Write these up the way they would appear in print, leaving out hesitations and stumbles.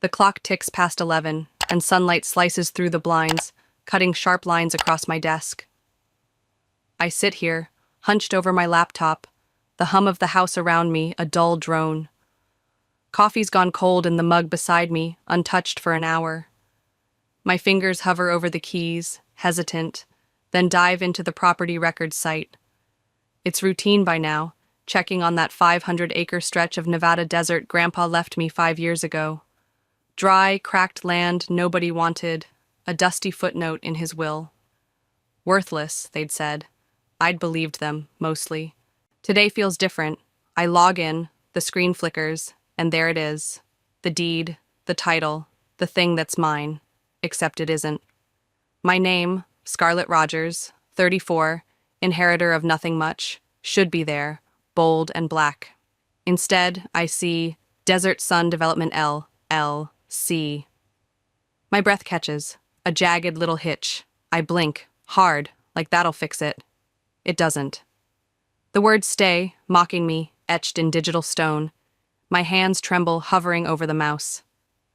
The clock ticks past 11, and sunlight slices through the blinds, cutting sharp lines across my desk. I sit here, hunched over my laptop, the hum of the house around me a dull drone. Coffee's gone cold in the mug beside me, untouched for an hour. My fingers hover over the keys, hesitant, then dive into the property records site. It's routine by now, checking on that 500-acre stretch of Nevada desert Grandpa left me 5 years ago. Dry, cracked land nobody wanted, a dusty footnote in his will. Worthless, they'd said. I'd believed them, mostly. Today feels different. I log in, the screen flickers, and there it is. The deed, the title, the thing that's mine, except it isn't. My name, Scarlett Rogers, 34, inheritor of nothing much, should be there, bold and black. Instead, I see Desert Sun Development LLC. My breath catches, a jagged little hitch. I blink, hard, like that'll fix it. It doesn't. The words stay, mocking me, etched in digital stone. My hands tremble, hovering over the mouse.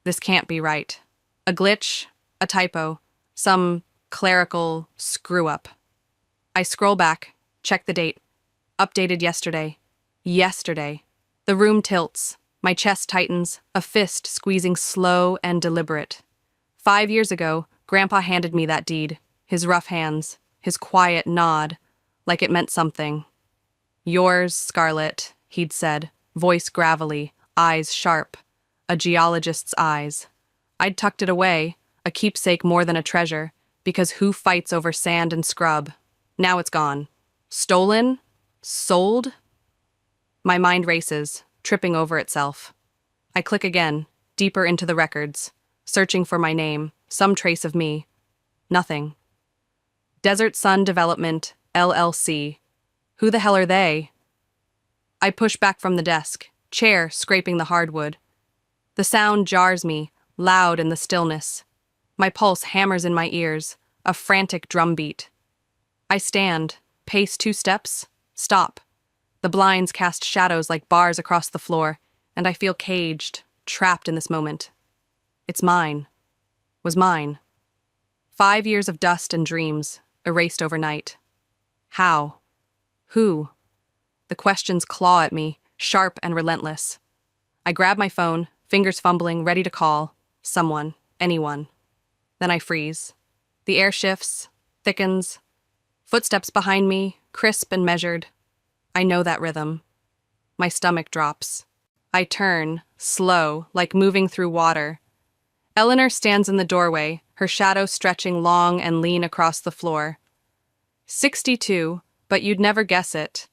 This can't be right. A glitch, a typo, some clerical screw-up. I scroll back, check the date. Updated yesterday. Yesterday. The room tilts. My chest tightens, a fist squeezing slow and deliberate. 5 years ago, Grandpa handed me that deed, his rough hands, his quiet nod, like it meant something. Yours, Scarlett, he'd said, voice gravelly, eyes sharp, a geologist's eyes. I'd tucked it away, a keepsake more than a treasure, because who fights over sand and scrub? Now it's gone. Stolen? Sold? My mind races, tripping over itself. I click again, deeper into the records, searching for my name, some trace of me. Nothing. Desert Sun Development, LLC. Who the hell are they? I push back from the desk, chair scraping the hardwood. The sound jars me, loud in the stillness. My pulse hammers in my ears, a frantic drumbeat. I stand, pace 2 steps, stop. The blinds cast shadows like bars across the floor, and I feel caged, trapped in this moment. It's mine. Was mine. 5 years of dust and dreams, erased overnight. How? Who? The questions claw at me, sharp and relentless. I grab my phone, fingers fumbling, ready to call. Someone. Anyone. Then I freeze. The air shifts, thickens. Footsteps behind me, crisp and measured. I know that rhythm. My stomach drops. I turn, slow, like moving through water. Eleanor stands in the doorway, her shadow stretching long and lean across the floor. 62, but you'd never guess it.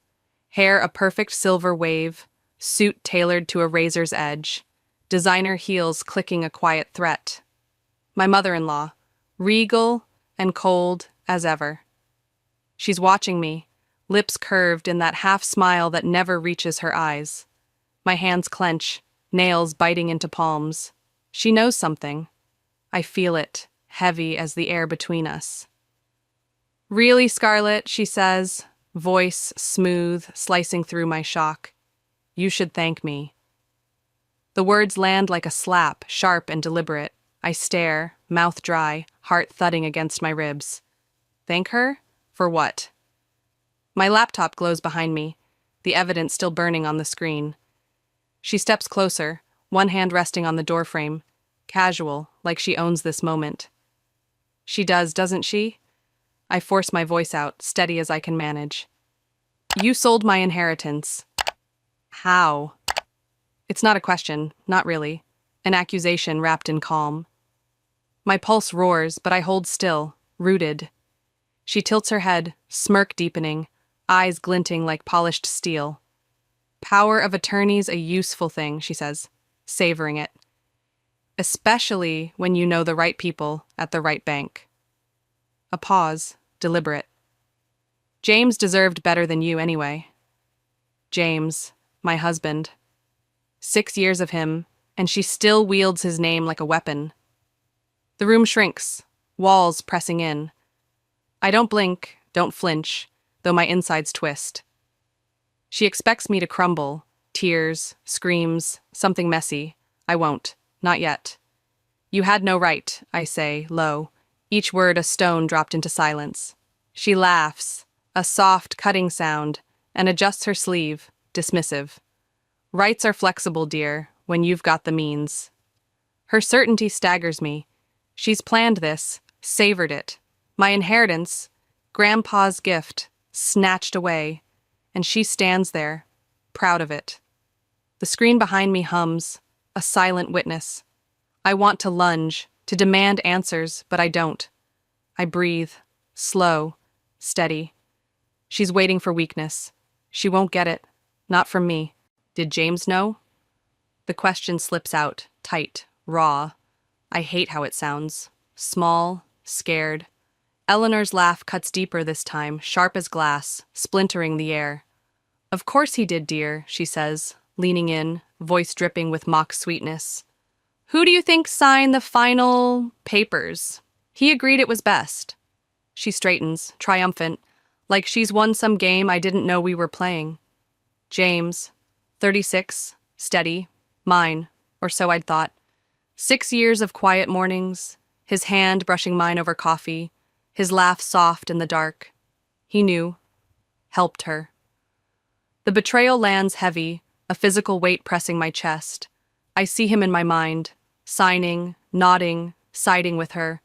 Hair a perfect silver wave, suit tailored to a razor's edge, designer heels clicking a quiet threat. My mother-in-law, regal and cold as ever. She's watching me, lips curved in that half-smile that never reaches her eyes. My hands clench, nails biting into palms. She knows something. I feel it, heavy as the air between us. Really, Scarlett, she says, voice smooth, slicing through my shock. You should thank me. The words land like a slap, sharp and deliberate. I stare, mouth dry, heart thudding against my ribs. Thank her? For what? My laptop glows behind me, the evidence still burning on the screen. She steps closer, one hand resting on the doorframe, casual, like she owns this moment. She does, doesn't she? I force my voice out, steady as I can manage. You sold my inheritance. How? It's not a question, not really. An accusation wrapped in calm. My pulse roars, but I hold still, rooted. She tilts her head, smirk deepening, eyes glinting like polished steel. Power of attorney's a useful thing, she says, savoring it. Especially when you know the right people at the right bank. A pause, deliberate. James deserved better than you anyway. James, my husband. 6 years of him, and she still wields his name like a weapon. The room shrinks, walls pressing in. I don't blink, don't flinch, though my insides twist. She expects me to crumble, tears, screams, something messy. I won't, not yet. You had no right, I say, low, each word a stone dropped into silence. She laughs, a soft, cutting sound, and adjusts her sleeve, dismissive. Rights are flexible, dear, when you've got the means. Her certainty staggers me. She's planned this, savored it. My inheritance, Grandpa's gift, snatched away, and she stands there, proud of it. The screen behind me hums, a silent witness. I want to lunge, to demand answers, but I don't. I breathe, slow, steady. She's waiting for weakness. She won't get it, not from me. Did James know? The question slips out, tight, raw. I hate how it sounds. Small, scared. Eleanor's laugh cuts deeper this time, sharp as glass, splintering the air. Of course he did, dear, she says, leaning in, voice dripping with mock sweetness. Who do you think signed the final papers? He agreed it was best. She straightens, triumphant, like she's won some game I didn't know we were playing. James, 36, steady, mine, or so I'd thought. 6 years of quiet mornings, his hand brushing mine over coffee, his laugh soft in the dark. He knew. Helped her. The betrayal lands heavy, a physical weight pressing my chest. I see him in my mind, signing, nodding, siding with her.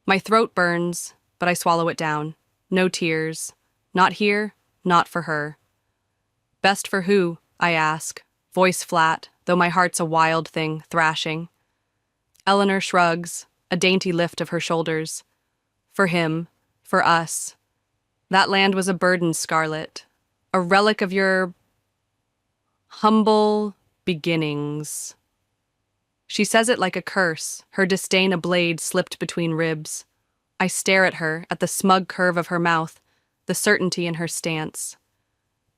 My throat burns, but I swallow it down. No tears. Not here, not for her. Best for who? I ask, voice flat, though my heart's a wild thing, thrashing. Eleanor shrugs, a dainty lift of her shoulders. For him, for us. That land was a burden, Scarlet. A relic of your humble beginnings. She says it like a curse, her disdain a blade slipped between ribs. I stare at her, at the smug curve of her mouth, the certainty in her stance.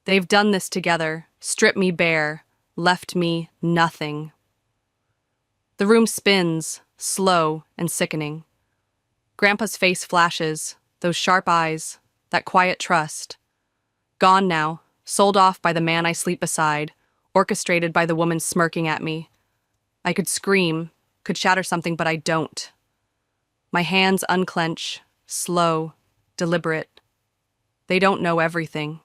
They've done this together, stripped me bare, left me nothing. The room spins, slow and sickening. Grandpa's face flashes, those sharp eyes, that quiet trust. Gone now, sold off by the man I sleep beside, orchestrated by the woman smirking at me. I could scream, could shatter something, but I don't. My hands unclench, slow, deliberate. They don't know everything.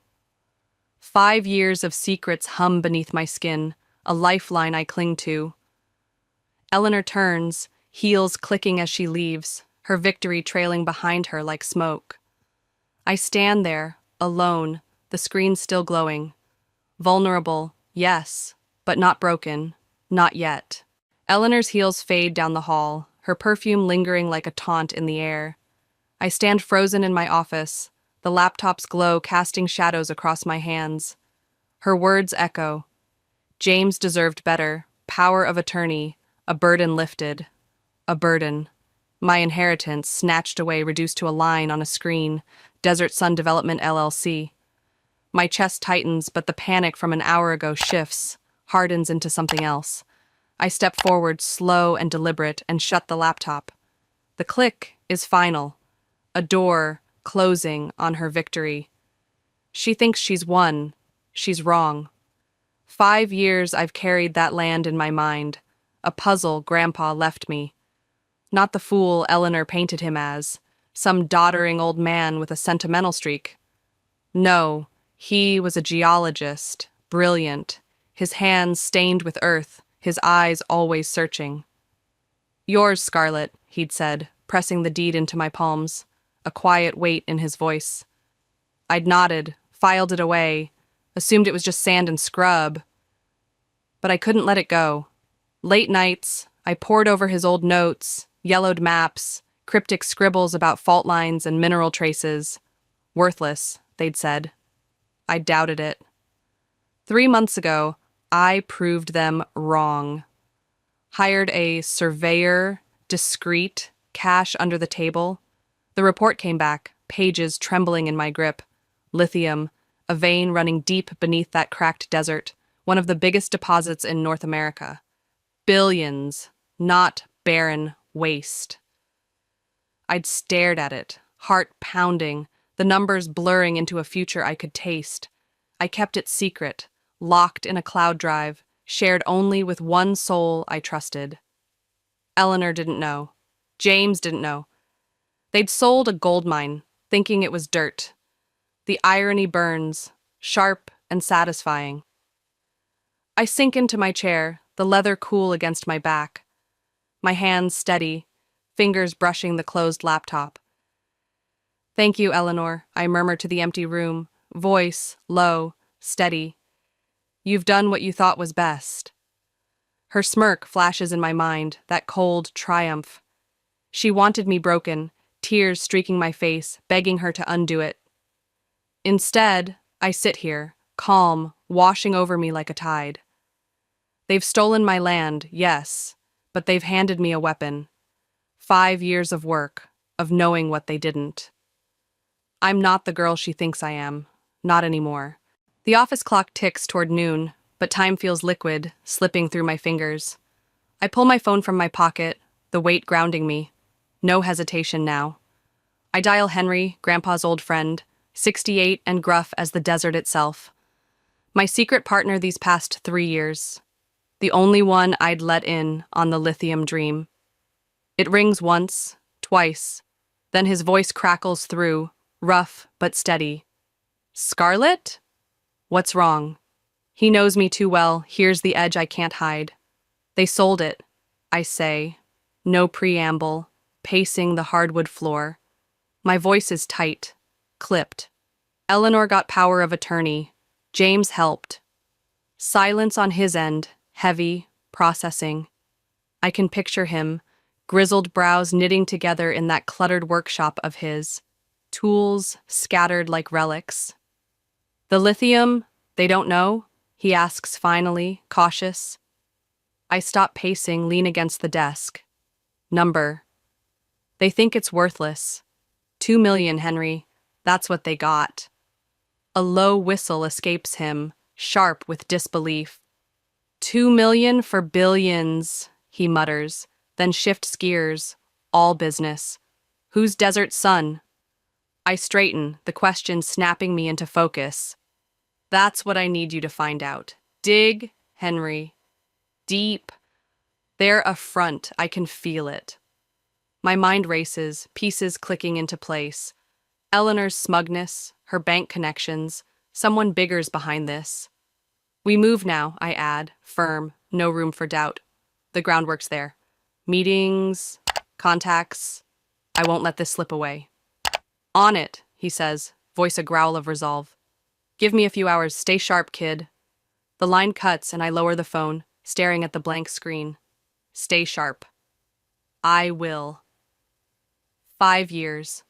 5 years of secrets hum beneath my skin, a lifeline I cling to. Eleanor turns, heels clicking as she leaves, her victory trailing behind her like smoke. I stand there, alone, the screen still glowing. Vulnerable, yes, but not broken, not yet. Eleanor's heels fade down the hall, her perfume lingering like a taunt in the air. I stand frozen in my office, the laptop's glow casting shadows across my hands. Her words echo. James deserved better, power of attorney, a burden lifted. A burden. My inheritance, snatched away, reduced to a line on a screen, Desert Sun Development LLC. My chest tightens, but the panic from an hour ago shifts, hardens into something else. I step forward, slow and deliberate, and shut the laptop. The click is final. A door closing on her victory. She thinks she's won. She's wrong. 5 years I've carried that land in my mind, a puzzle Grandpa left me. Not the fool Eleanor painted him as, some doddering old man with a sentimental streak. No, he was a geologist, brilliant, his hands stained with earth, his eyes always searching. Yours, Scarlet, he'd said, pressing the deed into my palms, a quiet weight in his voice. I'd nodded, filed it away, assumed it was just sand and scrub. But I couldn't let it go. Late nights, I pored over his old notes, yellowed maps, cryptic scribbles about fault lines and mineral traces. Worthless, they'd said. I doubted it. 3 months ago, I proved them wrong. Hired a surveyor, discreet, cash under the table. The report came back, pages trembling in my grip. Lithium, a vein running deep beneath that cracked desert, one of the biggest deposits in North America. Billions, not barren waste. I'd stared at it, heart pounding, the numbers blurring into a future I could taste. I kept it secret, locked in a cloud drive, shared only with one soul I trusted. Eleanor didn't know. James didn't know. They'd sold a gold mine, thinking it was dirt. The irony burns, sharp and satisfying. I sink into my chair, the leather cool against my back. My hands steady, fingers brushing the closed laptop. Thank you, Eleanor, I murmur to the empty room, voice low, steady. You've done what you thought was best. Her smirk flashes in my mind, that cold triumph. She wanted me broken, tears streaking my face, begging her to undo it. Instead, I sit here, calm, washing over me like a tide. They've stolen my land, yes, but they've handed me a weapon. 5 years of work, of knowing what they didn't. I'm not the girl she thinks I am, not anymore. The office clock ticks toward noon, but time feels liquid, slipping through my fingers. I pull my phone from my pocket, the weight grounding me. No hesitation now. I dial Henry, Grandpa's old friend, 68 and gruff as the desert itself. My secret partner these past 3 years. The only one I'd let in on the lithium dream. It rings once, twice, then his voice crackles through, rough but steady. Scarlett? What's wrong? He knows me too well, here's the edge I can't hide. They sold it, I say, no preamble, pacing the hardwood floor. My voice is tight, clipped. Eleanor got power of attorney. James helped. Silence on his end, heavy, processing. I can picture him, grizzled brows knitting together in that cluttered workshop of his, tools scattered like relics. The lithium, they don't know? He asks finally, cautious. I stop pacing, lean against the desk. Number. They think it's worthless. 2 million, Henry. That's what they got. A low whistle escapes him, sharp with disbelief. 2 million for billions, he mutters, then shifts gears. All business. Who's Desert Sun? I straighten, the question snapping me into focus. That's what I need you to find out. Dig, Henry. Deep. They're a front, I can feel it. My mind races, pieces clicking into place. Eleanor's smugness, her bank connections, someone bigger's behind this. We move now, I add, firm, no room for doubt. The groundwork's there. Meetings, contacts. I won't let this slip away. On it, he says, voice a growl of resolve. Give me a few hours, stay sharp, kid. The line cuts and I lower the phone, staring at the blank screen. Stay sharp. I will. 5 years.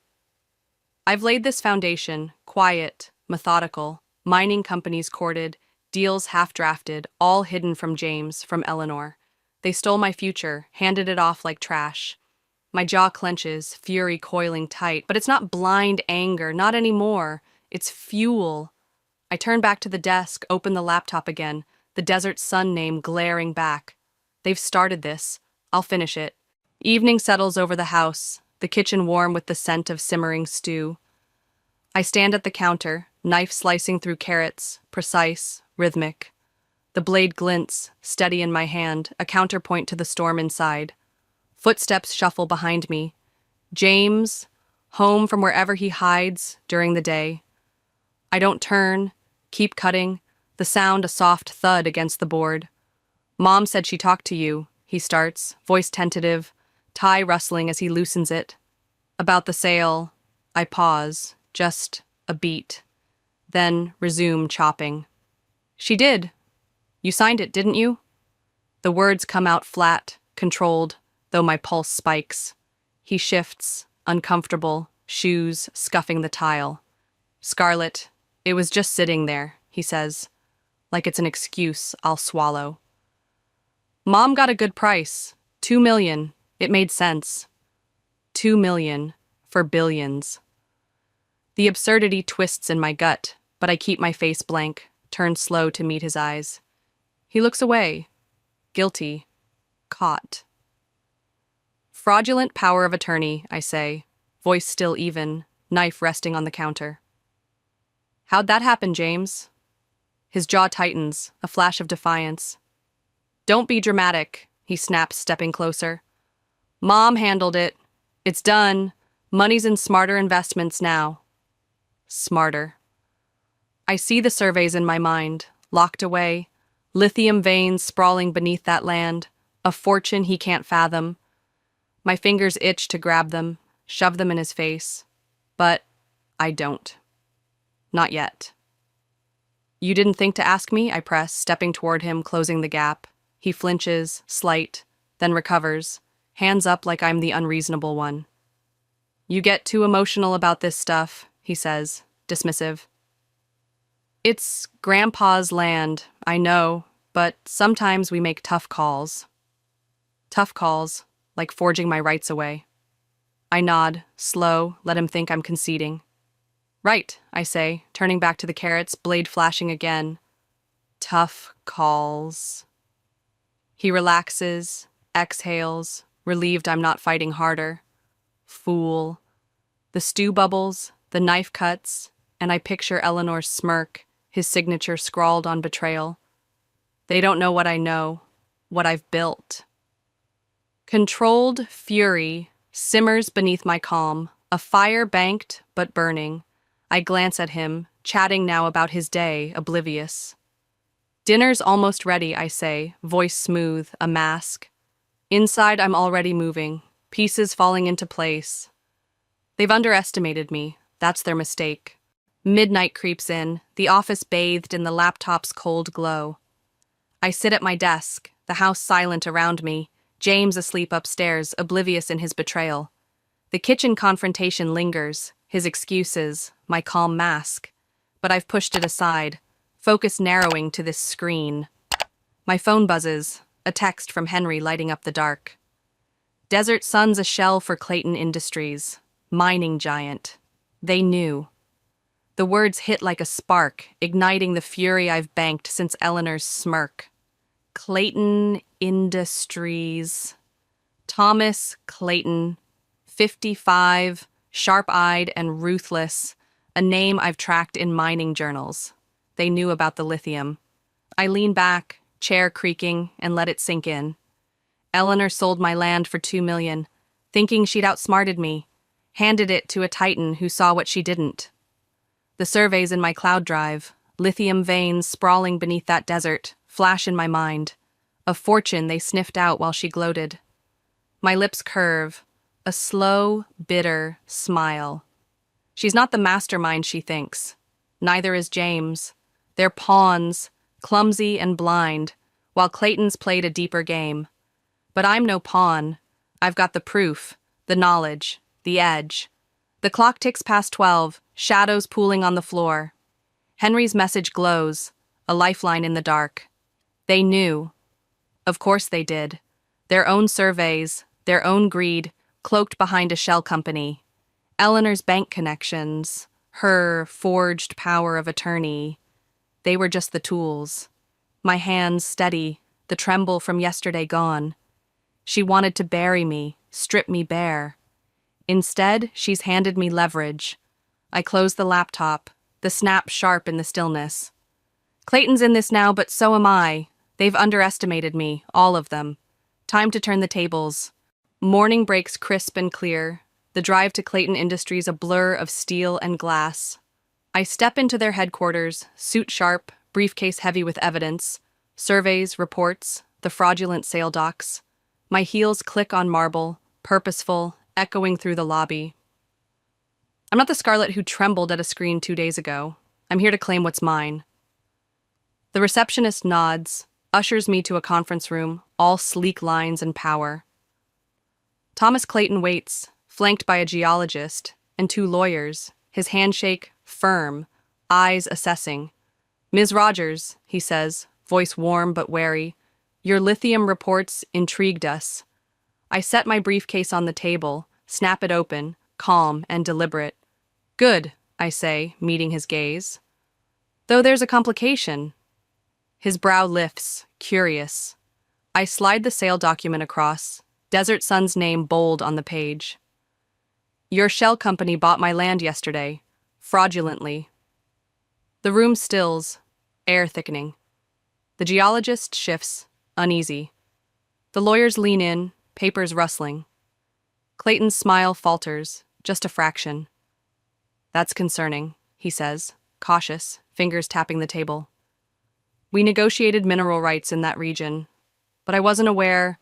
I've laid this foundation, quiet, methodical, mining companies courted, deals half-drafted, all hidden from James, from Eleanor. They stole my future, handed it off like trash. My jaw clenches, fury coiling tight, but it's not blind anger, not anymore. It's fuel. I turn back to the desk, open the laptop again, the Desert Sun name glaring back. They've started this. I'll finish it. Evening settles over the house, the kitchen warm with the scent of simmering stew. I stand at the counter, knife slicing through carrots, precise, rhythmic. The blade glints, steady in my hand, a counterpoint to the storm inside. Footsteps shuffle behind me. James, home from wherever he hides during the day. I don't turn, keep cutting, the sound a soft thud against the board. Mom said she talked to you, he starts, voice tentative, tie rustling as he loosens it. About the sale, I pause, just a beat, then resume chopping. She did. You signed it, didn't you? The words come out flat, controlled, though my pulse spikes. He shifts, uncomfortable, shoes scuffing the tile. Scarlett, it was just sitting there, he says, like it's an excuse I'll swallow. Mom got a good price, 2 million. It made sense. 2 million for billions. The absurdity twists in my gut, but I keep my face blank, turn slow to meet his eyes. He looks away, guilty, caught. Fraudulent power of attorney, I say, voice still even, knife resting on the counter. How'd that happen, James? His jaw tightens, a flash of defiance. Don't be dramatic, he snaps, stepping closer. Mom handled it. It's done. Money's in smarter investments now. Smarter. I see the surveys in my mind, locked away, lithium veins sprawling beneath that land, a fortune he can't fathom. My fingers itch to grab them, shove them in his face. But I don't. Not yet. You didn't think to ask me? I press, stepping toward him, closing the gap. He flinches, slight, then recovers, hands up like I'm the unreasonable one. You get too emotional about this stuff, he says, dismissive. It's Grandpa's land, I know, but sometimes we make tough calls. Tough calls, like forging my rights away. I nod, slow, let him think I'm conceding. Right, I say, turning back to the carrots, blade flashing again. Tough calls. He relaxes, exhales, relieved I'm not fighting harder. Fool. The stew bubbles, the knife cuts, and I picture Eleanor's smirk, his signature scrawled on betrayal. They don't know what I know, what I've built. Controlled fury simmers beneath my calm, a fire banked but burning. I glance at him, chatting now about his day, oblivious. Dinner's almost ready, I say, voice smooth, a mask. Inside, I'm already moving, pieces falling into place. They've underestimated me. That's their mistake. Midnight creeps in, the office bathed in the laptop's cold glow. I sit at my desk, the house silent around me, James asleep upstairs, oblivious in his betrayal. The kitchen confrontation lingers, his excuses, my calm mask. But I've pushed it aside, focus narrowing to this screen. My phone buzzes, a text from Henry lighting up the dark. Desert Sun's a shell for Clayton Industries. Mining giant. They knew. The words hit like a spark, igniting the fury I've banked since Eleanor's smirk. Clayton Industries. Thomas Clayton, 55, sharp-eyed and ruthless, a name I've tracked in mining journals. They knew about the lithium. I lean back, chair creaking, and let it sink in. Eleanor sold my land for $2 million, thinking she'd outsmarted me, handed it to a titan who saw what she didn't. The surveys in my cloud drive, lithium veins sprawling beneath that desert, flash in my mind. A fortune they sniffed out while she gloated. My lips curve, a slow, bitter smile. She's not the mastermind she thinks. Neither is James. They're pawns, clumsy and blind, while Clayton's played a deeper game. But I'm no pawn. I've got the proof, the knowledge, the edge. The clock ticks past 12, shadows pooling on the floor. Henry's message glows, a lifeline in the dark. They knew. Of course they did. Their own surveys, their own greed, cloaked behind a shell company. Eleanor's bank connections, her forged power of attorney. They were just the tools. My hands steady, the tremble from yesterday gone. She wanted to bury me, strip me bare. Instead, she's handed me leverage. I close the laptop, the snap sharp in the stillness. Clayton's in this now, but so am I. They've underestimated me, all of them. Time to turn the tables. Morning breaks crisp and clear, the drive to Clayton Industries a blur of steel and glass. I step into their headquarters, suit sharp, briefcase heavy with evidence, surveys, reports, the fraudulent sale docs. My heels click on marble, purposeful, echoing through the lobby. I'm not the Scarlet who trembled at a screen 2 days ago. I'm here to claim what's mine. The receptionist nods, ushers me to a conference room, all sleek lines and power. Thomas Clayton waits, flanked by a geologist and 2 lawyers, his handshake firm, eyes assessing. Ms. Rogers, he says, voice warm but wary, your lithium reports intrigued us. I set my briefcase on the table, snap it open, calm and deliberate. Good, I say, meeting his gaze. Though there's a complication. His brow lifts, curious. I slide the sale document across, Desert Sun's name bold on the page. Your shell company bought my land yesterday, fraudulently. The room stills, air thickening. The geologist shifts, uneasy. The lawyers lean in, papers rustling. Clayton's smile falters, just a fraction. That's concerning, he says, cautious, fingers tapping the table. We negotiated mineral rights in that region, but I wasn't aware.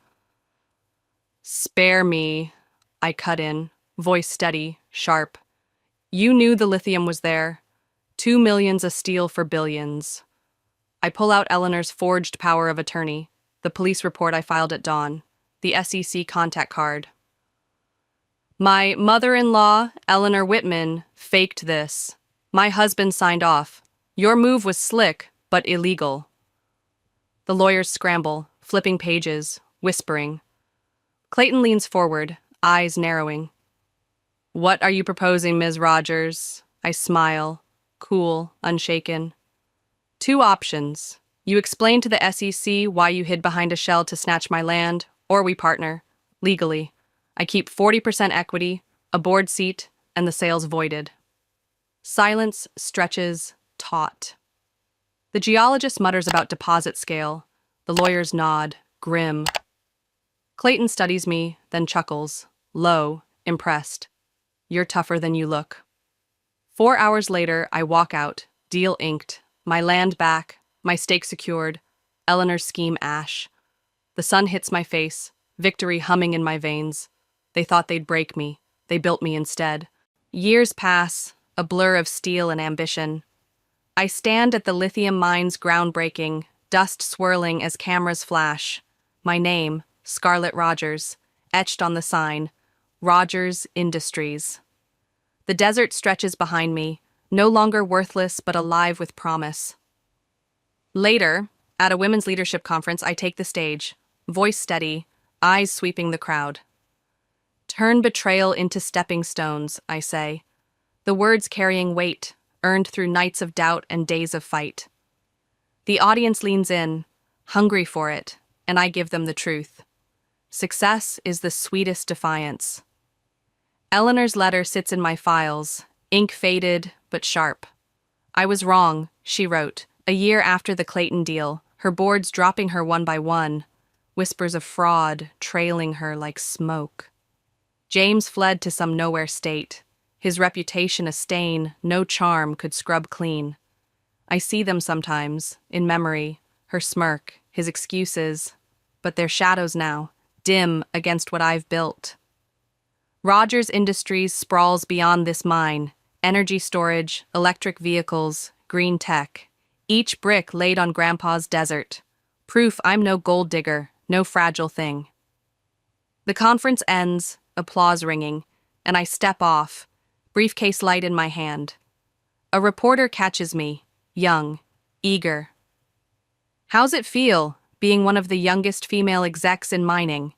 Spare me, I cut in, voice steady, sharp. You knew the lithium was there. 2 millions a steal for billions. I pull out Eleanor's forged power of attorney, the police report I filed at dawn, the SEC contact card. My mother-in-law, Eleanor Whitman, faked this. My husband signed off. Your move was slick, but illegal. The lawyers scramble, flipping pages, whispering. Clayton leans forward, eyes narrowing. What are you proposing, Ms. Rogers? I smile, cool, unshaken. 2 options. You explain to the SEC why you hid behind a shell to snatch my land, or we partner, legally. I keep 40% equity, a board seat, and the sale's voided. Silence stretches taut. The geologist mutters about deposit scale. The lawyers nod, grim. Clayton studies me, then chuckles, low, impressed. You're tougher than you look. 4 hours later, I walk out, deal inked, my land back, my stake secured, Eleanor's scheme ash. The sun hits my face, victory humming in my veins. They thought they'd break me. They built me instead. Years pass, a blur of steel and ambition. I stand at the lithium mine's groundbreaking, dust swirling as cameras flash. My name, Scarlett Rogers, etched on the sign, Rogers Industries. The desert stretches behind me, no longer worthless but alive with promise. Later, at a women's leadership conference, I take the stage, voice steady, eyes sweeping the crowd. Turn betrayal into stepping stones, I say. The words carrying weight, earned through nights of doubt and days of fight. The audience leans in, hungry for it, and I give them the truth. Success is the sweetest defiance. Eleanor's letter sits in my files, ink faded but sharp. I was wrong, she wrote, a year after the Clayton deal, her boards dropping her one by one, whispers of fraud trailing her like smoke. James fled to some nowhere state, his reputation a stain no charm could scrub clean. I see them sometimes, in memory, her smirk, his excuses, but they're shadows now, dim against what I've built. Rogers Industries sprawls beyond this mine, energy storage, electric vehicles, green tech, each brick laid on Grandpa's desert. Proof I'm no gold digger, no fragile thing. The conference ends, applause ringing, and I step off, briefcase light in my hand. A reporter catches me, young, eager. How's it feel, being one of the youngest female execs in mining?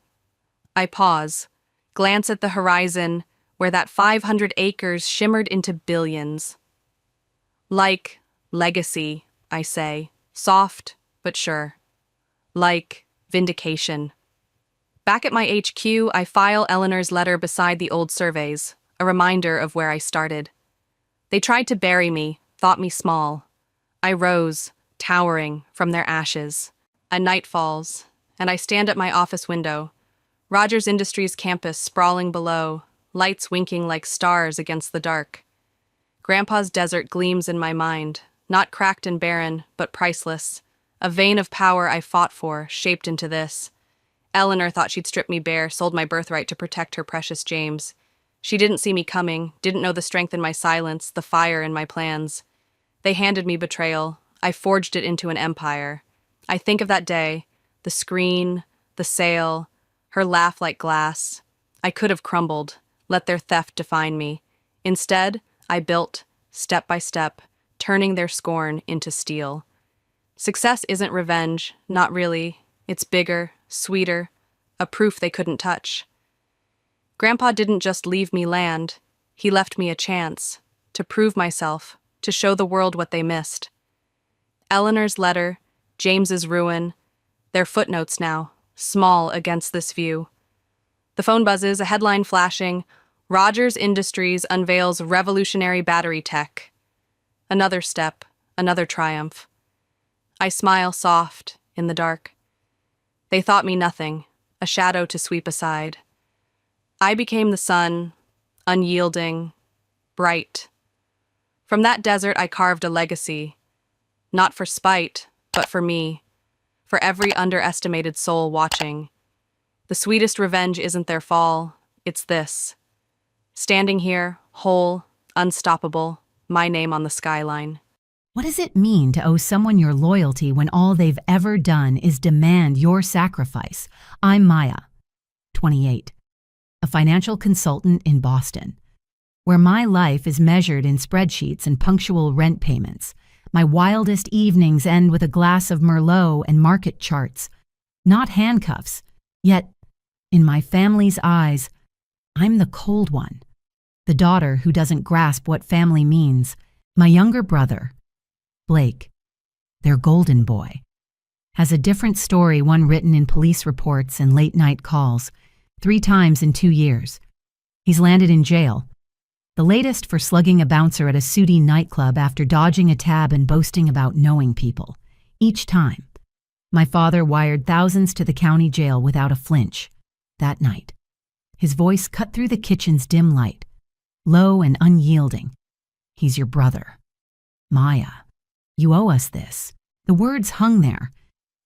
I pause, glance at the horizon, where that 500 acres shimmered into billions. Like legacy, I say, soft but sure. Like vindication. Back at my HQ, I file Eleanor's letter beside the old surveys, a reminder of where I started. They tried to bury me, thought me small. I rose, towering, from their ashes. A night falls, and I stand at my office window. Rogers Industries campus sprawling below, lights winking like stars against the dark. Grandpa's desert gleams in my mind, not cracked and barren, but priceless. A vein of power I fought for, shaped into this. Eleanor thought she'd strip me bare, sold my birthright to protect her precious James. She didn't see me coming, didn't know the strength in my silence, the fire in my plans. They handed me betrayal. I forged it into an empire. I think of that day, the screen, the sale, her laugh like glass. I could have crumbled, let their theft define me. Instead, I built, step by step, turning their scorn into steel. Success isn't revenge, not really. It's bigger, sweeter, a proof they couldn't touch. Grandpa didn't just leave me land, he left me a chance to prove myself, to show the world what they missed. Eleanor's letter, James's ruin, they're footnotes now, small against this view. The phone buzzes, a headline flashing, Rogers Industries unveils revolutionary battery tech. Another step, another triumph. I smile soft, in the dark. They thought me nothing, a shadow to sweep aside. I became the sun, unyielding, bright. From that desert, I carved a legacy, not for spite, but for me, for every underestimated soul watching. The sweetest revenge isn't their fall, it's this. Standing here, whole, unstoppable, my name on the skyline. What does it mean to owe someone your loyalty when all they've ever done is demand your sacrifice? I'm Maya, 28, a financial consultant in Boston, where my life is measured in spreadsheets and punctual rent payments. My wildest evenings end with a glass of Merlot and market charts, not handcuffs. Yet, in my family's eyes, I'm the cold one, the daughter who doesn't grasp what family means. My younger brother, Blake, their golden boy, has a different story, one written in police reports and late-night calls, 3 times in 2 years. He's landed in jail, the latest for slugging a bouncer at a sooty nightclub after dodging a tab and boasting about knowing people. Each time, my father wired thousands to the county jail without a flinch. That night, his voice cut through the kitchen's dim light, low and unyielding. He's your brother. Maya, you owe us this. The words hung there,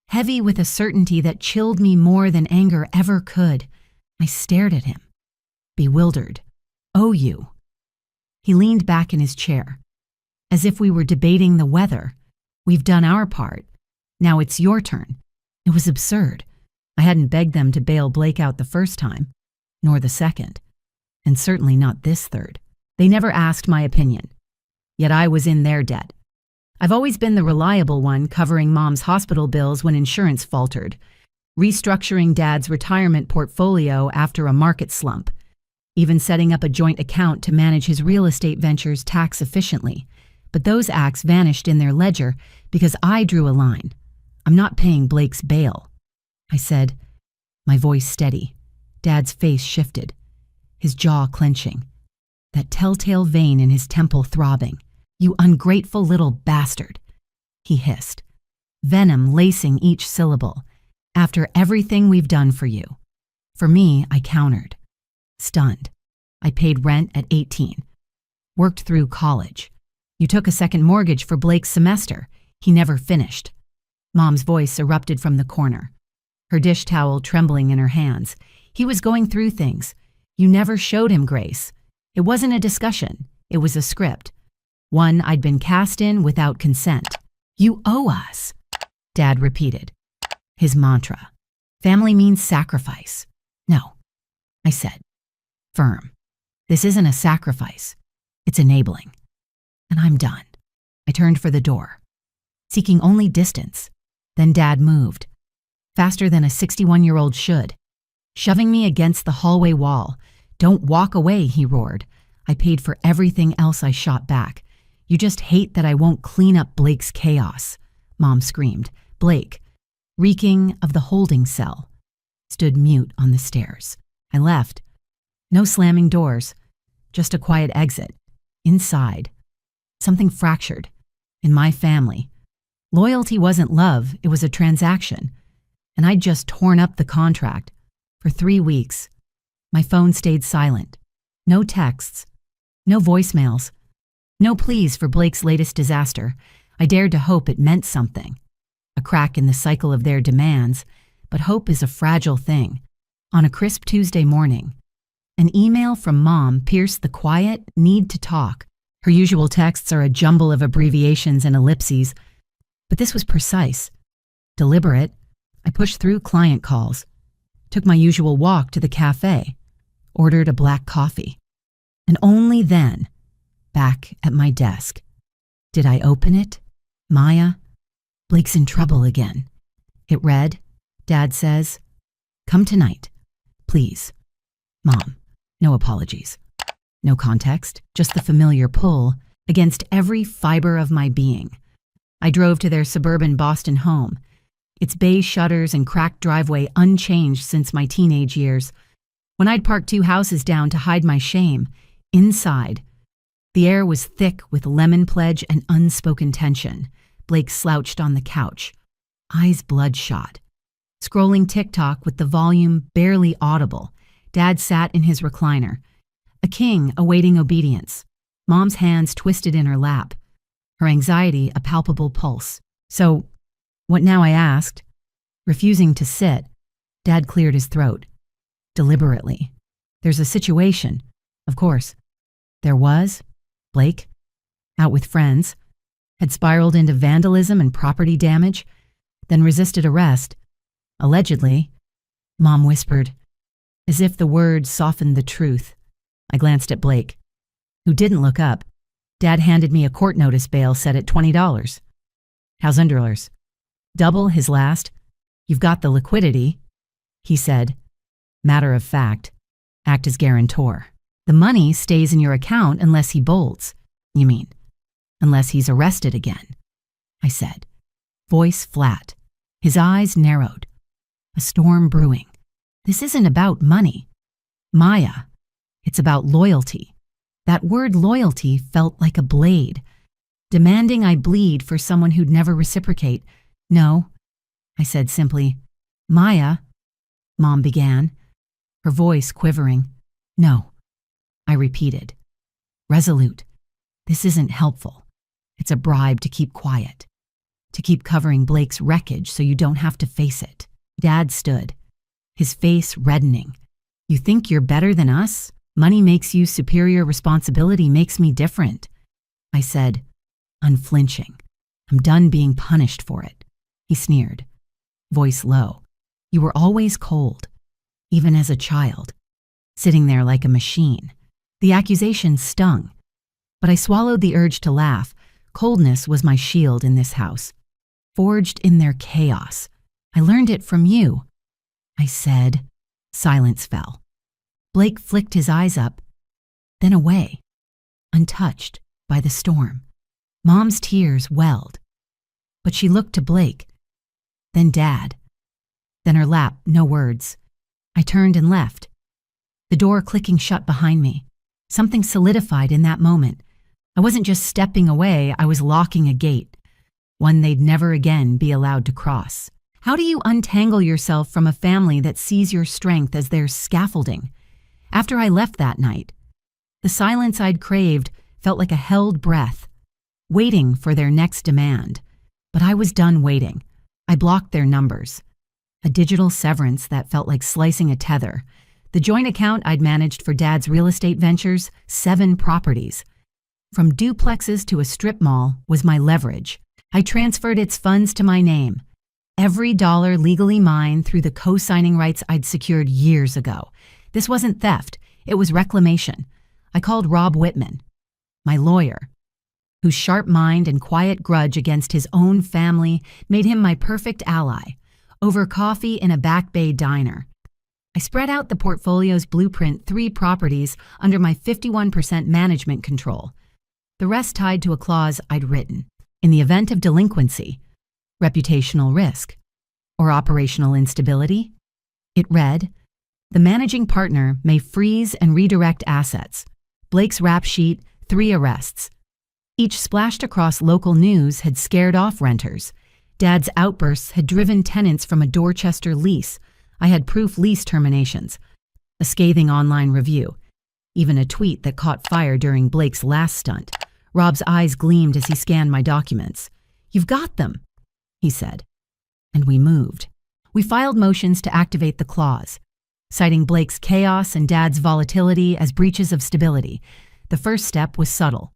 heavy with a certainty that chilled me more than anger ever could. I stared at him, bewildered. Owe you. He leaned back in his chair, as if we were debating the weather. We've done our part. Now it's your turn. It was absurd. I hadn't begged them to bail Blake out the first time, nor the second, and certainly not this third. They never asked my opinion. Yet I was in their debt. I've always been the reliable one, covering Mom's hospital bills when insurance faltered, restructuring Dad's retirement portfolio after a market slump, even setting up a joint account to manage his real estate ventures tax efficiently. But those acts vanished in their ledger because I drew a line. I'm not paying Blake's bail, I said, my voice steady. Dad's face shifted, his jaw clenching, that telltale vein in his temple throbbing. You ungrateful little bastard, he hissed, venom lacing each syllable. After everything we've done for you. For me, I countered. Stunned. I paid rent at 18. Worked through college. You took a second mortgage for Blake's semester. He never finished. Mom's voice erupted from the corner, her dish towel trembling in her hands. He was going through things. You never showed him grace. It wasn't a discussion. It was a script. One I'd been cast in without consent. You owe us, Dad repeated. His mantra. Family means sacrifice. No, I said, firm. This isn't a sacrifice. It's enabling. And I'm done. I turned for the door, seeking only distance. Then Dad moved, faster than a 61-year-old should, shoving me against the hallway wall. Don't walk away, he roared. I paid for everything else, I shot back. You just hate that I won't clean up Blake's chaos, Mom screamed. Blake, reeking of the holding cell, stood mute on the stairs. I left. No slamming doors, just a quiet exit. Inside, something fractured. In my family, loyalty wasn't love, it was a transaction. And I'd just torn up the contract. For 3 weeks, my phone stayed silent. No texts, no voicemails, no pleas for Blake's latest disaster. I dared to hope it meant something. A crack in the cycle of their demands, but hope is a fragile thing. On a crisp Tuesday morning, an email from Mom pierced the quiet need to talk. Her usual texts are a jumble of abbreviations and ellipses, but this was precise, deliberate. I pushed through client calls, took my usual walk to the cafe, ordered a black coffee, and only then, back at my desk, did I open it. Maya, Blake's in trouble again. It read, Dad says, come tonight, please. Mom, no apologies. No context, just the familiar pull against every fiber of my being. I drove to their suburban Boston home, its beige shutters and cracked driveway unchanged since my teenage years. When I'd parked 2 houses down to hide my shame, inside, the air was thick with lemon pledge and unspoken tension. Blake slouched on the couch, eyes bloodshot, scrolling TikTok with the volume barely audible. Dad sat in his recliner, a king awaiting obedience. Mom's hands twisted in her lap, her anxiety a palpable pulse. "So, what now?" I asked. Refusing to sit, Dad cleared his throat. Deliberately. "There's a situation." Of course. There was. Blake, out with friends, had spiraled into vandalism and property damage, then resisted arrest. Allegedly, Mom whispered, as if the words softened the truth. I glanced at Blake, who didn't look up. Dad handed me a court notice bail set at $20. "How's Underlers?" "Double his last. You've got the liquidity," he said. "Matter of fact, act as guarantor. The money stays in your account unless he bolts." "You mean, unless he's arrested again?" I said, voice flat. His eyes narrowed. A storm brewing. "This isn't about money, Maya. It's about loyalty." That word loyalty felt like a blade, demanding I bleed for someone who'd never reciprocate. "No," I said simply. "Maya," Mom began, her voice quivering. "No," I repeated, resolute. "This isn't helpful. It's a bribe to keep quiet, to keep covering Blake's wreckage so you don't have to face it." Dad stood, his face reddening. "You think you're better than us? Money makes you superior, responsibility makes me different." I said, unflinching, "I'm done being punished for it." He sneered, voice low. "You were always cold, even as a child, sitting there like a machine." The accusation stung, but I swallowed the urge to laugh. Coldness was my shield in this house, forged in their chaos. "I learned it from you," I said. Silence fell. Blake flicked his eyes up, then away, untouched by the storm. Mom's tears welled, but she looked to Blake, then Dad, then her lap, no words. I turned and left, the door clicking shut behind me. Something solidified in that moment. I wasn't just stepping away, I was locking a gate, one they'd never again be allowed to cross. How do you untangle yourself from a family that sees your strength as their scaffolding? After I left that night, the silence I'd craved felt like a held breath, waiting for their next demand. But I was done waiting. I blocked their numbers. A digital severance that felt like slicing a tether. The joint account I'd managed for Dad's real estate ventures, 7 properties. From duplexes to a strip mall was my leverage. I transferred its funds to my name. Every dollar legally mine through the co-signing rights I'd secured years ago. This wasn't theft, it was reclamation. I called Rob Whitman, my lawyer, whose sharp mind and quiet grudge against his own family made him my perfect ally, over coffee in a Back Bay diner. I spread out the portfolio's blueprint, 3 properties under my 51% management control, the rest tied to a clause I'd written. In the event of delinquency, reputational risk, or operational instability, it read, the managing partner may freeze and redirect assets. Blake's rap sheet, 3 arrests. Each splashed across local news had scared off renters. Dad's outbursts had driven tenants from a Dorchester lease. I had proof lease terminations, a scathing online review, even a tweet that caught fire during Blake's last stunt. Rob's eyes gleamed as he scanned my documents. "You've got them," he said. And we moved. We filed motions to activate the clause, citing Blake's chaos and Dad's volatility as breaches of stability. The first step was subtle.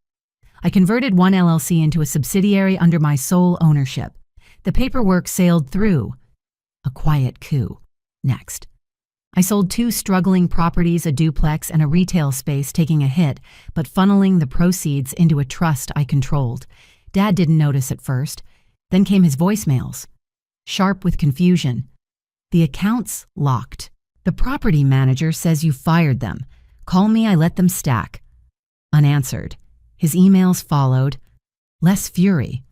I converted one LLC into a subsidiary under my sole ownership. The paperwork sailed through. A quiet coup. Next, I sold 2 struggling properties, a duplex and a retail space, taking a hit, but funneling the proceeds into a trust I controlled. Dad didn't notice at first. Then came his voicemails, sharp with confusion. "The account's locked. The property manager says you fired them. Call me, I let them stack." Unanswered. His emails followed. Less fury,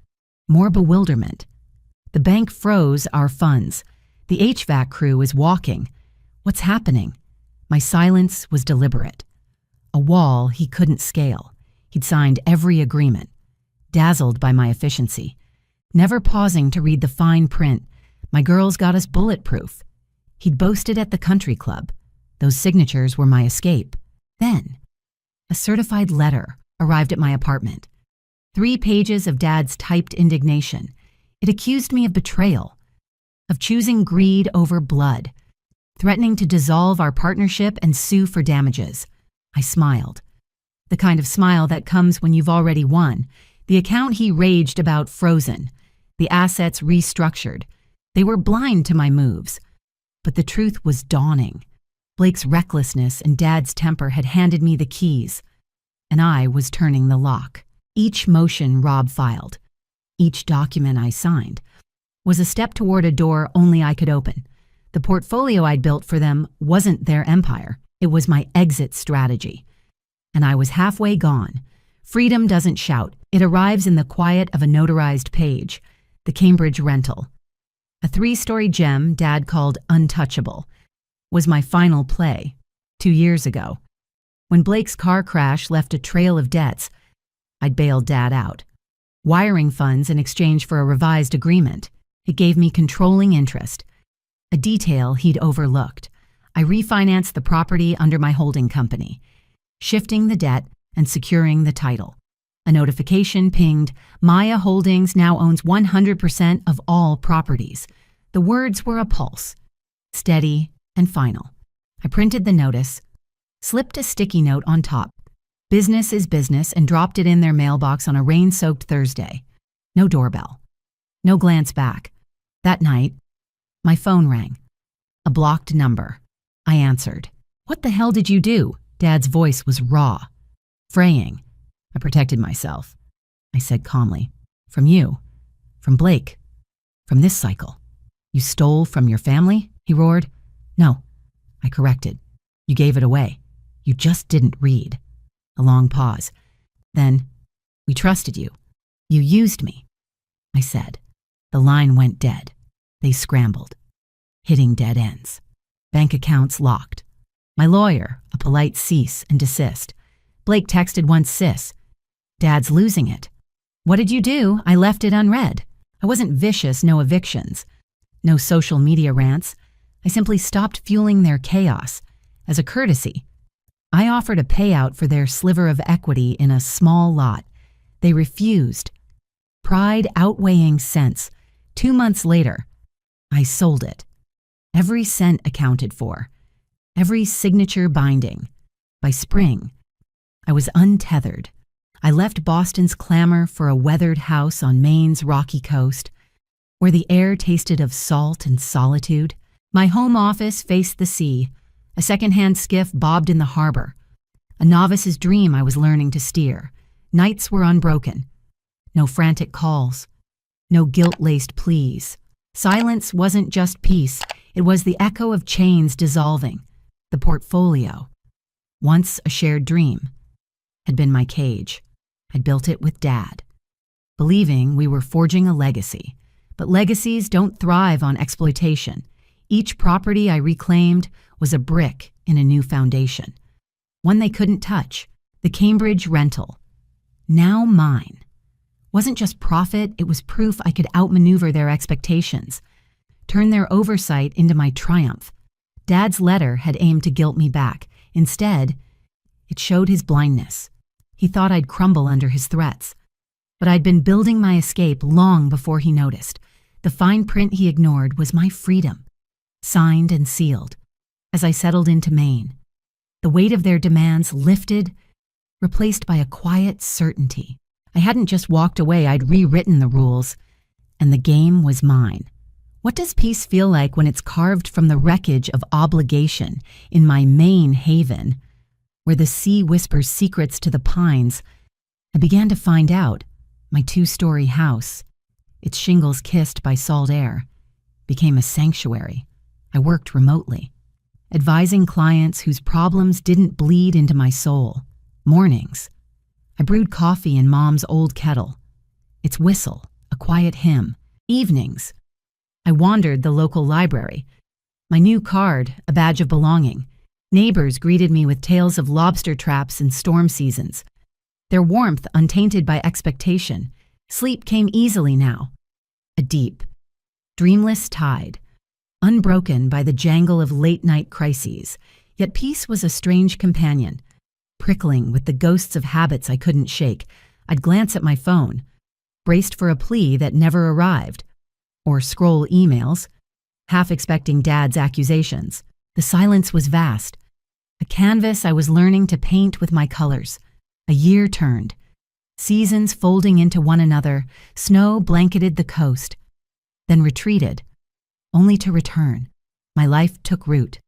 more bewilderment. "The bank froze our funds. The HVAC crew is walking. What's happening?" My silence was deliberate. A wall he couldn't scale. He'd signed every agreement, dazzled by my efficiency, never pausing to read the fine print. My girls got us bulletproof. He'd boasted at the country club. Those signatures were my escape. Then, a certified letter arrived at my apartment. 3 pages of Dad's typed indignation. It accused me of betrayal, of choosing greed over blood, threatening to dissolve our partnership and sue for damages. I smiled. The kind of smile that comes when you've already won. The account he raged about frozen. The assets restructured. They were blind to my moves. But the truth was dawning. Blake's recklessness and Dad's temper had handed me the keys, and I was turning the lock. Each motion Rob filed, each document I signed, was a step toward a door only I could open. The portfolio I'd built for them wasn't their empire. It was my exit strategy. And I was halfway gone. Freedom doesn't shout. It arrives in the quiet of a notarized page. The Cambridge rental. A 3-story gem Dad called untouchable was my final play 2 years ago. When Blake's car crash left a trail of debts, I'd bailed Dad out, wiring funds in exchange for a revised agreement. It gave me controlling interest, a detail he'd overlooked. I refinanced the property under my holding company, shifting the debt and securing the title. A notification pinged, Maya Holdings now owns 100% of all properties. The words were a pulse, steady and final. I printed the notice, slipped a sticky note on top. Business is business, and dropped it in their mailbox on a rain-soaked Thursday. No doorbell. No glance back. That night, my phone rang. A blocked number. I answered. What the hell did you do? Dad's voice was raw, fraying. I protected myself. I said calmly. From you. From Blake. From this cycle. You stole from your family? He roared. No. I corrected. You gave it away. You just didn't read. A long pause. Then, we trusted you. You used me. I said. The line went dead. They scrambled, hitting dead ends. Bank accounts locked. My lawyer, a polite cease and desist. Blake texted once, sis. Dad's losing it. What did you do? I left it unread. I wasn't vicious, no evictions. No social media rants. I simply stopped fueling their chaos. As a courtesy, I offered a payout for their sliver of equity in a small lot. They refused. Pride outweighing sense. 2 months later, I sold it. Every cent accounted for. Every signature binding. By spring, I was untethered. I left Boston's clamor for a weathered house on Maine's rocky coast, where the air tasted of salt and solitude. My home office faced the sea. A second-hand skiff bobbed in the harbor. A novice's dream I was learning to steer. Nights were unbroken. No frantic calls. No guilt-laced pleas. Silence wasn't just peace. It was the echo of chains dissolving. The portfolio, once a shared dream, had been my cage. I'd built it with Dad, believing we were forging a legacy. But legacies don't thrive on exploitation. Each property I reclaimed was a brick in a new foundation. One they couldn't touch, the Cambridge rental. Now mine. Wasn't just profit, it was proof I could outmaneuver their expectations, turn their oversight into my triumph. Dad's letter had aimed to guilt me back. Instead, it showed his blindness. He thought I'd crumble under his threats. But I'd been building my escape long before he noticed. The fine print he ignored was my freedom, signed and sealed. As I settled into Maine, the weight of their demands lifted, replaced by a quiet certainty. I hadn't just walked away, I'd rewritten the rules, and the game was mine. What does peace feel like when it's carved from the wreckage of obligation in my Maine haven, where the sea whispers secrets to the pines? I began to find out my 2-story house, its shingles kissed by salt air, became a sanctuary. I worked remotely, advising clients whose problems didn't bleed into my soul. Mornings, I brewed coffee in Mom's old kettle, its whistle, a quiet hymn. Evenings, I wandered the local library, my new card a badge of belonging. Neighbors greeted me with tales of lobster traps and storm seasons, their warmth untainted by expectation. Sleep came easily now, a deep, dreamless tide, unbroken by the jangle of late-night crises. Yet peace was a strange companion. Prickling with the ghosts of habits I couldn't shake, I'd glance at my phone, braced for a plea that never arrived, or scroll emails, half expecting Dad's accusations. The silence was vast, a canvas I was learning to paint with my colors. A year turned, seasons folding into one another, snow blanketed the coast, then retreated, only to return. My life took root,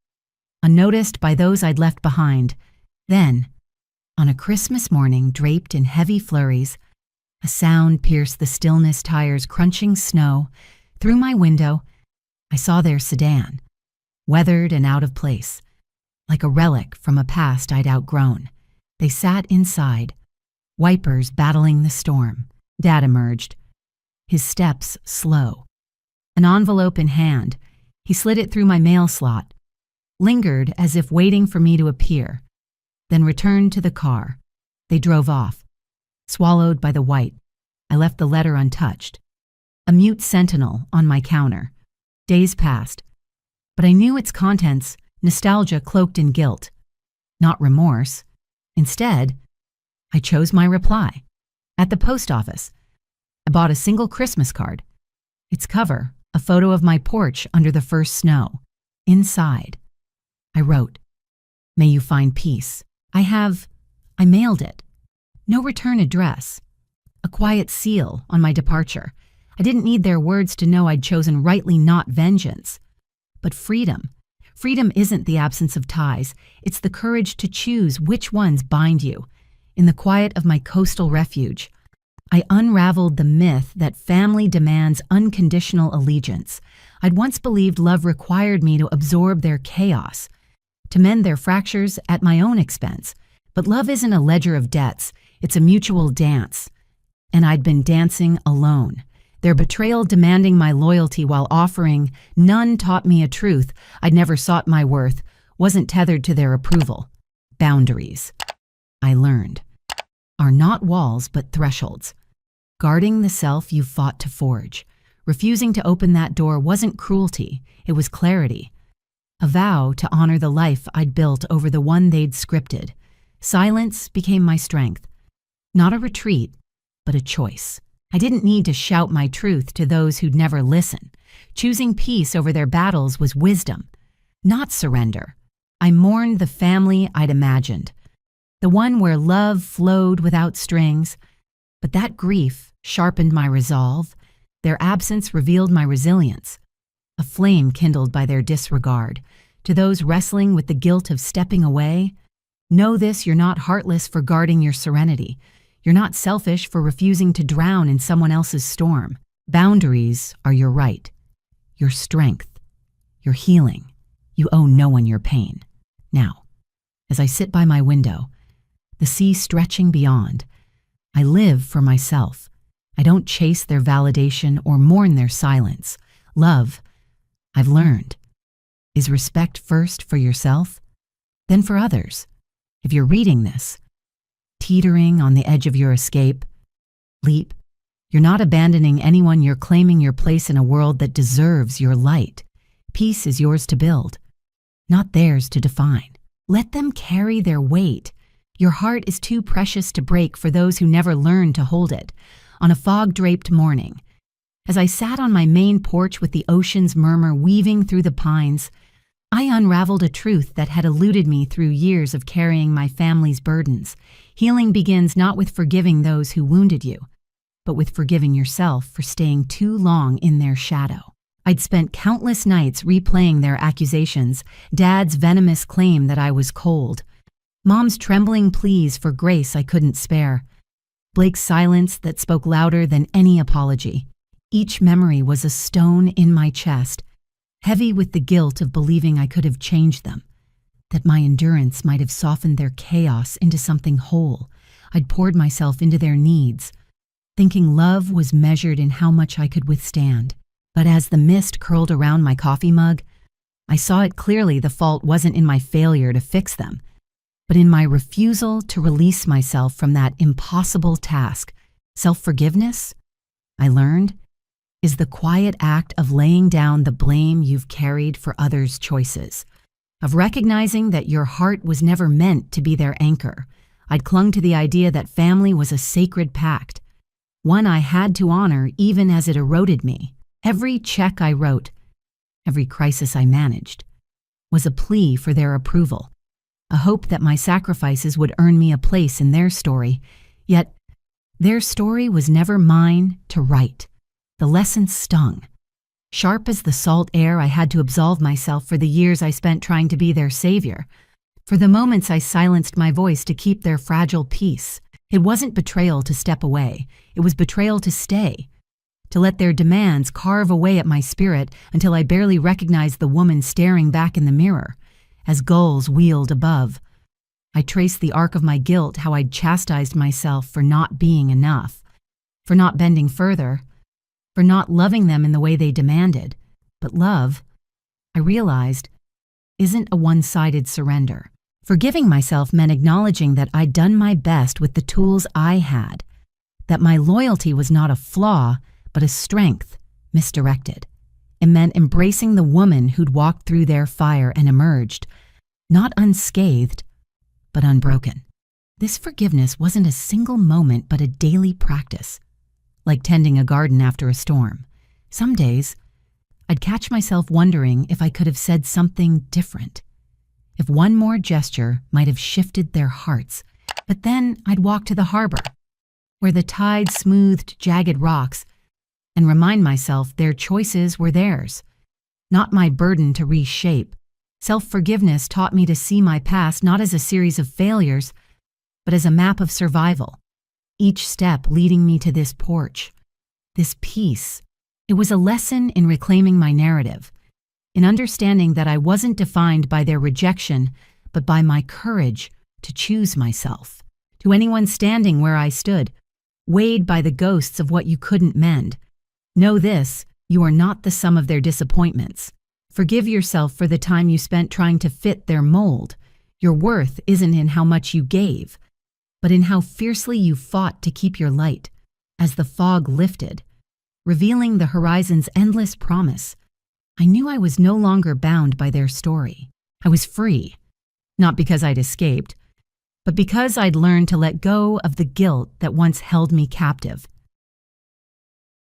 unnoticed by those I'd left behind. Then, on a Christmas morning draped in heavy flurries, a sound pierced the stillness, tires crunching snow. Through my window, I saw their sedan, weathered and out of place, like a relic from a past I'd outgrown. They sat inside, wipers battling the storm. Dad emerged, his steps slow. An envelope in hand, he slid it through my mail slot, lingered as if waiting for me to appear, then returned to the car. They drove off. Swallowed by the white, I left the letter untouched, a mute sentinel on my counter. Days passed, but I knew its contents, nostalgia cloaked in guilt, not remorse. Instead, I chose my reply. At the post office, I bought a single Christmas card. Its cover, a photo of my porch under the first snow. Inside, I wrote, "May you find peace." I mailed it. No return address. A quiet seal on my departure. I didn't need their words to know I'd chosen rightly not vengeance, but freedom. Freedom isn't the absence of ties. It's the courage to choose which ones bind you. In the quiet of my coastal refuge, I unraveled the myth that family demands unconditional allegiance. I'd once believed love required me to absorb their chaos, to mend their fractures at my own expense. But love isn't a ledger of debts. It's a mutual dance. And I'd been dancing alone. Their betrayal demanding my loyalty while offering none taught me a truth I'd never sought. My worth wasn't tethered to their approval. Boundaries, I learned, are not walls but thresholds. Guarding the self you fought to forge. Refusing to open that door wasn't cruelty, it was clarity. A vow to honor the life I'd built over the one they'd scripted. Silence became my strength. Not a retreat, but a choice. I didn't need to shout my truth to those who'd never listen. Choosing peace over their battles was wisdom, not surrender. I mourned the family I'd imagined, the one where love flowed without strings. But that grief sharpened my resolve. Their absence revealed my resilience, a flame kindled by their disregard. To those wrestling with the guilt of stepping away, know this: you're not heartless for guarding your serenity. You're not selfish for refusing to drown in someone else's storm. Boundaries are your right, your strength, your healing. You owe no one your pain. Now, as I sit by my window, the sea stretching beyond, I live for myself. I don't chase their validation or mourn their silence. Love, I've learned, is respect first for yourself, then for others. If you're reading this, teetering on the edge of your escape, leap. You're not abandoning anyone. You're claiming your place in a world that deserves your light. Peace is yours to build, not theirs to define. Let them carry their weight. Your heart is too precious to break for those who never learned to hold it. On a fog-draped morning, as I sat on my main porch with the ocean's murmur weaving through the pines, I unraveled a truth that had eluded me through years of carrying my family's burdens. Healing begins not with forgiving those who wounded you, but with forgiving yourself for staying too long in their shadow. I'd spent countless nights replaying their accusations, Dad's venomous claim that I was cold, Mom's trembling pleas for grace I couldn't spare, Blake's silence that spoke louder than any apology. Each memory was a stone in my chest, heavy with the guilt of believing I could have changed them, that my endurance might have softened their chaos into something whole. I'd poured myself into their needs, thinking love was measured in how much I could withstand. But as the mist curled around my coffee mug, I saw it clearly. The fault wasn't in my failure to fix them, but in my refusal to release myself from that impossible task. Self-forgiveness, I learned, is the quiet act of laying down the blame you've carried for others' choices. of recognizing that your heart was never meant to be their anchor. I'd clung to the idea that family was a sacred pact, one I had to honor even as it eroded me. Every check I wrote, every crisis I managed, was a plea for their approval, a hope that my sacrifices would earn me a place in their story. Yet, their story was never mine to write. The lesson stung. Sharp as the salt air, I had to absolve myself for the years I spent trying to be their savior, for the moments I silenced my voice to keep their fragile peace. It wasn't betrayal to step away. It was betrayal to stay, to let their demands carve away at my spirit until I barely recognized the woman staring back in the mirror. As gulls wheeled above, I traced the arc of my guilt, how I'd chastised myself for not being enough, for not bending further, for not loving them in the way they demanded. But love, I realized, isn't a one-sided surrender. Forgiving myself meant acknowledging that I'd done my best with the tools I had, that my loyalty was not a flaw, but a strength misdirected. It meant embracing the woman who'd walked through their fire and emerged, not unscathed, but unbroken. This forgiveness wasn't a single moment, but a daily practice, like tending a garden after a storm. Some days, I'd catch myself wondering if I could have said something different, if one more gesture might have shifted their hearts. But then I'd walk to the harbor, where the tide smoothed jagged rocks, and remind myself their choices were theirs, not my burden to reshape. Self-forgiveness taught me to see my past not as a series of failures, but as a map of survival, each step leading me to this porch, this peace. It was a lesson in reclaiming my narrative, in understanding that I wasn't defined by their rejection, but by my courage to choose myself. To anyone standing where I stood, weighed by the ghosts of what you couldn't mend, know this: you are not the sum of their disappointments. Forgive yourself for the time you spent trying to fit their mold. Your worth isn't in how much you gave, but in how fiercely you fought to keep your light. As the fog lifted, revealing the horizon's endless promise, I knew I was no longer bound by their story. I was free, not because I'd escaped, but because I'd learned to let go of the guilt that once held me captive.